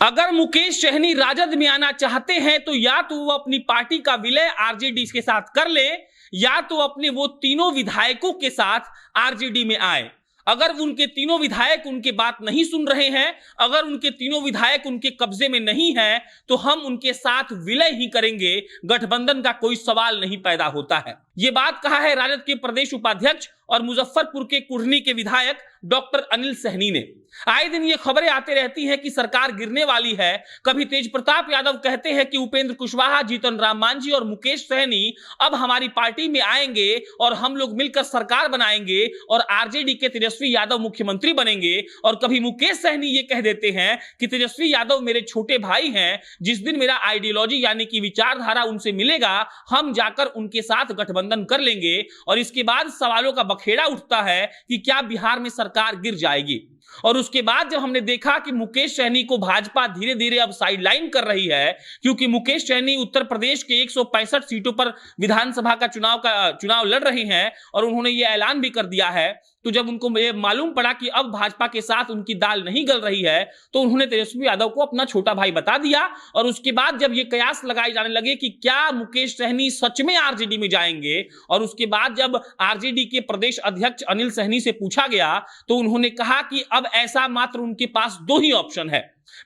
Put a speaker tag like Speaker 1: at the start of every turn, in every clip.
Speaker 1: अगर मुकेश सहनी राजद में आना चाहते हैं तो या तो वो अपनी पार्टी का विलय आरजेडी के साथ कर ले या तो अपने वो तीनों विधायकों के साथ आरजेडी में आए। अगर उनके तीनों विधायक उनके बात नहीं सुन रहे हैं, अगर उनके तीनों विधायक उनके कब्जे में नहीं है तो हम उनके साथ विलय ही करेंगे, गठबंधन का कोई सवाल नहीं पैदा होता है। ये बात कहा है राजद के प्रदेश उपाध्यक्ष और मुजफ्फरपुर के कुढ़नी के विधायक डॉक्टर अनिल सहनी ने। आए दिन ये खबरें आते रहती हैं कि सरकार गिरने वाली है। कभी तेज प्रताप यादव कहते हैं कि उपेंद्र कुशवाहा, जीतन राम मांझी और मुकेश सहनी अब हमारी पार्टी में आएंगे और हम लोग मिलकर सरकार बनाएंगे और आरजेडी के तेजस्वी यादव मुख्यमंत्री बनेंगे। और कभी मुकेश सहनी ये कह देते हैं कि तेजस्वी यादव मेरे छोटे भाई हैं, जिस दिन मेरा आइडियोलॉजी यानी कि विचारधारा उनसे मिलेगा हम जाकर उनके साथ गठबंधन कर लेंगे। और इसके बाद सवालों का बखेड़ा उठता है कि क्या बिहार में सरकार गिर जाएगी। और उसके बाद जब हमने देखा कि मुकेश सहनी को भाजपा धीरे धीरे अब साइडलाइन कर रही है, क्योंकि मुकेश सहनी उत्तर प्रदेश के 165 सीटों पर विधानसभा का चुनाव लड़ रहे हैं और उन्होंने ये ऐलान भी कर दिया है, तो जब उनको मालूम पड़ा कि अब भाजपा के साथ उनकी दाल नहीं गल रही है तो उन्होंने तेजस्वी यादव को अपना छोटा भाई बता दिया। और उसके बाद जब ये कयास लगाए जाने लगे कि क्या मुकेश सहनी सच में आरजेडी में जाएंगे, और उसके बाद जब आरजेडी के प्रदेश अध्यक्ष अनिल सहनी से पूछा गया तो उन्होंने कहा कि अब ऐसा मात्र उनके पास दो ही ऑप्शन है।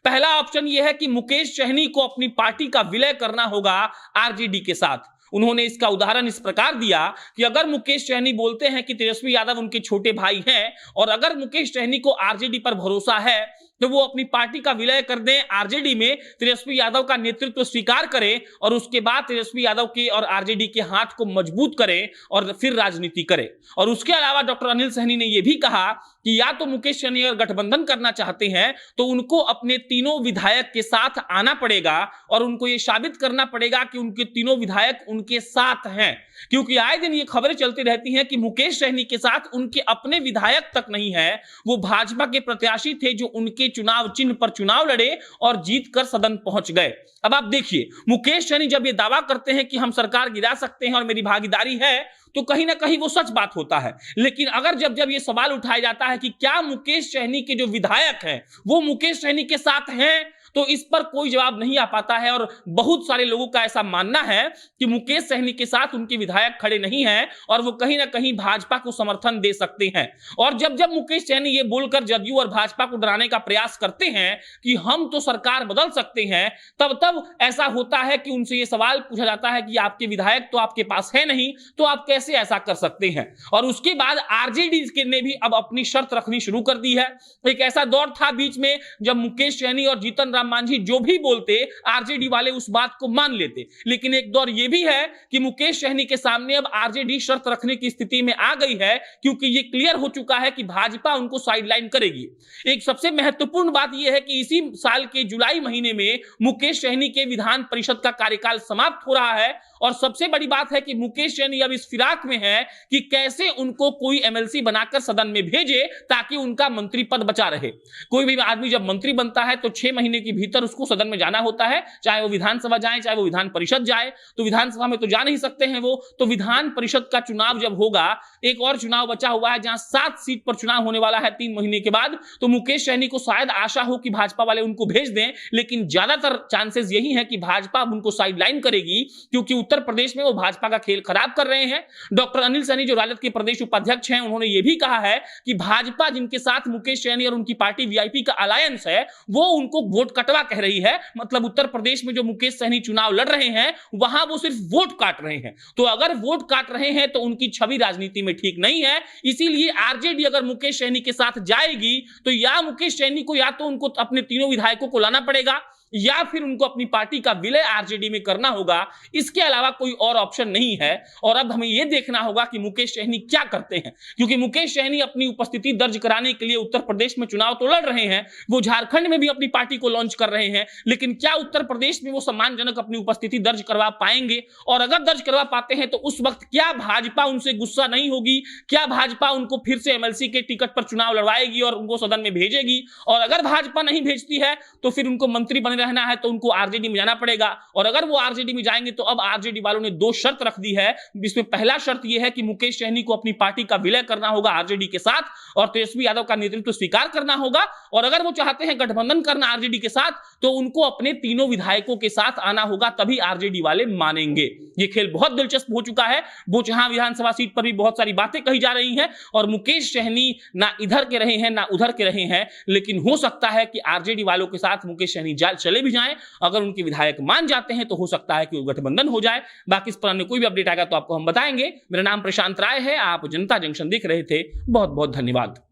Speaker 1: पहला ऑप्शन यह है कि मुकेश सहनी को अपनी पार्टी का विलय करना होगा आरजेडी के साथ। उन्होंने इसका उदाहरण इस प्रकार दिया कि अगर मुकेश सहनी बोलते हैं कि तेजस्वी यादव उनके छोटे भाई हैं और अगर मुकेश सहनी को आरजेडी पर भरोसा है तो वो अपनी पार्टी का विलय कर दें, आरजेडी में तेजस्वी यादव का नेतृत्व स्वीकार करें और उसके बाद तेजस्वी यादव के और आरजेडी के हाथ को मजबूत करें और फिर राजनीति करें। और उसके अलावा डॉक्टर अनिल सहनी ने यह भी कहा कि या तो मुकेश सहनी अगर गठबंधन करना चाहते हैं तो उनको अपने तीनों विधायक के साथ आना पड़ेगा और उनको यह साबित करना पड़ेगा कि उनके तीनों विधायक उनके साथ हैं। क्योंकि आए दिन ये खबरें चलती रहती हैं कि मुकेश सहनी के साथ उनके अपने विधायक तक नहीं है, वो भाजपा के प्रत्याशी थे जो उनके चुनाव चिन्ह पर चुनाव लड़े और जीत कर सदन पहुंच गए। अब आप देखिए, मुकेश सहनी जब ये दावा करते हैं कि हम सरकार गिरा सकते हैं और मेरी भागीदारी है तो कहीं ना कहीं वो सच बात होता है। लेकिन अगर जब जब ये सवाल उठाया जाता है कि क्या मुकेश सहनी के जो विधायक हैं वो मुकेश सहनी के साथ हैं, तो इस पर कोई जवाब नहीं आ पाता है। और बहुत सारे लोगों का ऐसा मानना है कि मुकेश सहनी के साथ उनके विधायक खड़े नहीं हैं और वो कहीं ना कहीं भाजपा को समर्थन दे सकते हैं। और जब जब मुकेश सहनी ये बोलकर जदयू और भाजपा को डराने का प्रयास करते हैं कि हम तो सरकार बदल सकते हैं, तब तब ऐसा होता है कि उनसे ये सवाल पूछा जाता है कि आपके विधायक तो आपके पास है नहीं, तो आप कैसे ऐसा कर सकते हैं। और उसके बाद आरजेडी ने भी अब अपनी शर्त रखनी शुरू कर दी है। एक ऐसा दौर था बीच में जब मुकेश सहनी और जीतन राम मांझी जो भी बोलते आरजेडी वाले उस बात को मान लेते, लेकिन एक दौर यह भी है कि मुकेश सहनी के सामने अब आरजेडी शर्त रखने की स्थिति में आ गई है, क्योंकि यह क्लियर हो चुका है कि भाजपा उनको साइडलाइन करेगी। एक सबसे महत्वपूर्ण बात यह है कि इसी साल के जुलाई महीने में मुकेश सहनी के विधान परिषद का कार्यकाल समाप्त हो रहा है और सबसे बड़ी बात है कि मुकेश सहनी अब इस फिराक में है कि कैसे उनको कोई एमएलसी बनाकर सदन में भेजे ताकि उनका मंत्री पद बचा रहे। कोई भी आदमी जब मंत्री बनता है तो 6 महीने के भीतर उसको सदन में जाना होता है, चाहे वो विधानसभा जाए चाहे वो विधान परिषद जाए। तो विधानसभा में तो जा नहीं सकते हैं वो, तो विधान परिषद का चुनाव जब होगा, एक और चुनाव बचा हुआ है जहां 7 सीट पर चुनाव होने वाला है 3 महीने के बाद, तो मुकेश सहनी को शायद आशा हो कि भाजपा वाले उनको भेज दें, लेकिन ज्यादातर चांसेस यही है कि भाजपा उनको साइडलाइन करेगी, क्योंकि उत्तर प्रदेश में वो भाजपा का खेल खराब कर रहे हैं। डॉक्टर अनिल सहनी जो राजद के प्रदेश उपाध्यक्ष हैं, उन्होंने ये भी कहा है कि भाजपा जिनके साथ मुकेश सहनी और उनकी पार्टी वीआईपी का अलायंस है वो उनको वोट कटवा कह रही है। मतलब उत्तर प्रदेश में जो मुकेश सहनी चुनाव लड़ रहे हैं वहां वो सिर्फ वोट काट रहे हैं। तो अगर वोट काट रहे हैं तो उनकी छवि राजनीति में ठीक नहीं है। इसीलिए आरजेडी अगर मुकेश सहनी के साथ जाएगी तो या मुकेश सहनी को या तो उनको अपने तीनों विधायकों को लाना पड़ेगा या फिर उनको अपनी पार्टी का विलय आरजेडी में करना होगा। इसके अलावा कोई और ऑप्शन नहीं है। और अब हमें यह देखना होगा कि मुकेश सहनी क्या करते हैं, क्योंकि मुकेश सहनी अपनी उपस्थिति दर्ज कराने के लिए उत्तर प्रदेश में चुनाव तो लड़ रहे हैं, वो झारखंड में भी अपनी पार्टी को लॉन्च कर रहे हैं, लेकिन क्या उत्तर प्रदेश में वो सम्मानजनक अपनी उपस्थिति दर्ज करवा पाएंगे? और अगर दर्ज करवा पाते हैं तो उस वक्त क्या भाजपा उनसे गुस्सा नहीं होगी? क्या भाजपा उनको फिर से एमएलसी के टिकट पर चुनाव लड़वाएगी और उनको सदन में भेजेगी? और अगर भाजपा नहीं भेजती है तो फिर उनको मंत्री बनने रहना है तो उनको आरजेडी में जाना पड़ेगा, और अगर वो आरजेडी में जाएंगे तो अब आरजेडी वालों ने 2 शर्त रख दी है। इसमें पहला शर्त यह है कि मुकेश सहनी को अपनी पार्टी का विलय करना होगा आरजेडी के साथ, और तेजस्वी यादव का नेतृत्व स्वीकार करना होगा, और अगर वो चाहते हैं गठबंधन करना आरजेडी के साथ तो उनको अपने तीनों विधायकों के साथ आना होगा, तभी आरजेडी वाले मानेंगे। ये खेल बहुत दिलचस्प हो चुका है। बोचहां विधानसभा सीट पर भी बहुत सारी बातें कही जा रही हैं, और मुकेश सहनी ना इधर के रहे हैं ना उधर के रहे हैं, लेकिन हो सकता है कि आरजेडी वालों के साथ मुकेश सहनी चले भी जाएं। अगर उनके विधायक मान जाते हैं तो हो सकता है कि वो गठबंधन हो जाए। बाकी इस पर अन्य कोई भी अपडेट आएगा तो आपको हम बताएंगे। मेरा नाम प्रशांत राय है, आप जनता जंक्शन देख रहे थे। बहुत बहुत धन्यवाद।